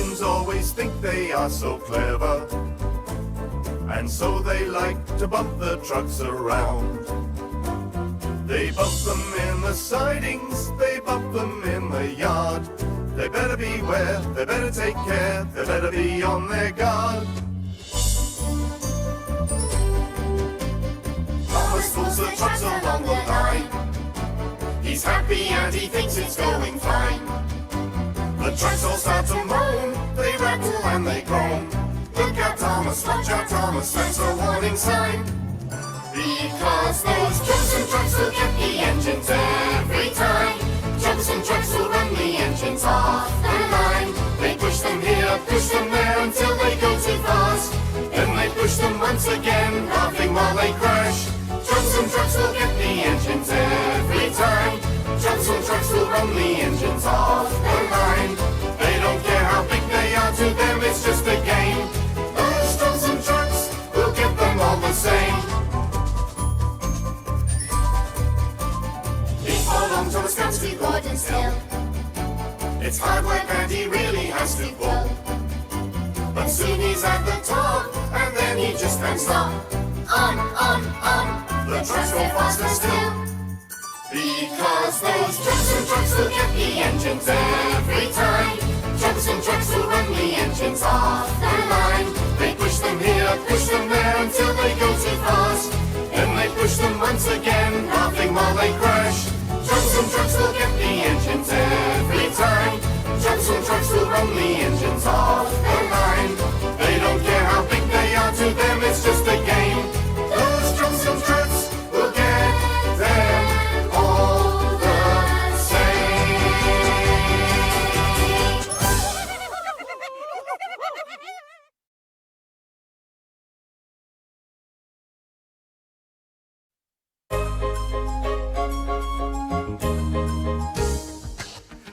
engines always think they are so clever, and so they like to bump the trucks around. They bump them in the sidings, they bump them in the yard. They better beware, they better take care, they better be on their guard. Thomas pulls the trucks along the line. He's happy and he thinks it's going fine. The trucks all start to moan, they rattle and they groan. Look out Thomas, watch out Thomas, that's a warning sign. Because those Johnson trucks will get the engines every time. Johnson trucks will run the engines off the line. They push them here, push them there until they go too fast. Then they push them once again, laughing while they crash. Johnson trucks will get the engines every time. Johnson trucks will run the engines off the line. They don't care how big they are, to them it's just a game. Those Johnson trucks will get them all the same. Before long, Thomas comes to Gordon's Hill. It's hard work and he really has to pull. But soon he's at the top, and then he just can't stop. On, the trucks go faster still. Because those Johnson trucks will get the engines every time. Johnson trucks will run the engines off the line. They push them here, push them there until they go too fast. Then they push them once again, laughing while they crash. Johnson trucks will get the engines every time. Johnson trucks will run the engines off the line. They don't care how big they are, to them it's just a game. Those Johnson trucks will get them all the same.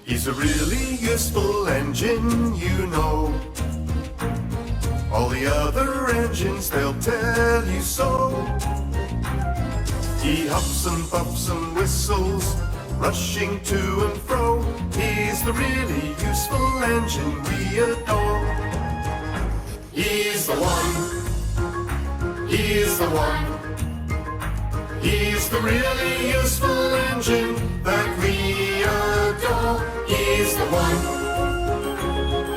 He's a really useful engine, you know. All the other engines, they'll tell you so. He huffs and puffs and whistles, rushing to and fro. He's the really useful engine we adore. He's the one, he's the one. He's the really useful engine that we adore. He's the one,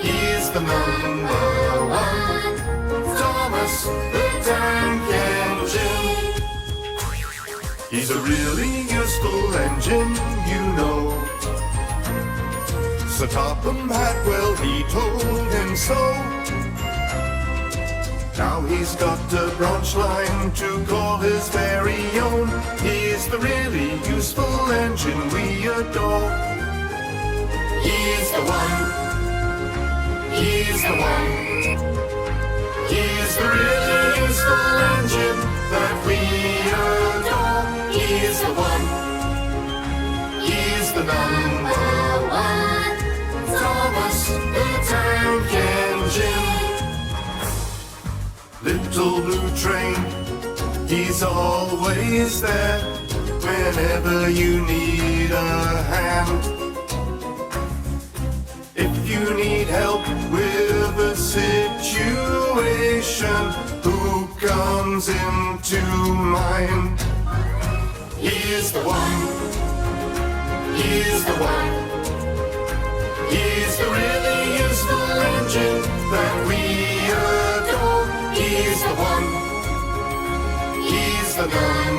he's the number one. Thomas the Tank Engine. He's a really useful engine, you know. Sir Topham Hadwell, he told him so. Now he's got a branch line to call his very own. He's the really useful engine we adore. He's the one, he's the one. He's the really useful engine that we adore. He's the one, he's the number one. Thomas the Tank Engine. Little blue train, he's always there whenever you need a hand. If you need help with a situation, who comes into mind? He's the one, he's the one. He's the really useful engine that we adore. He's the one, he's the number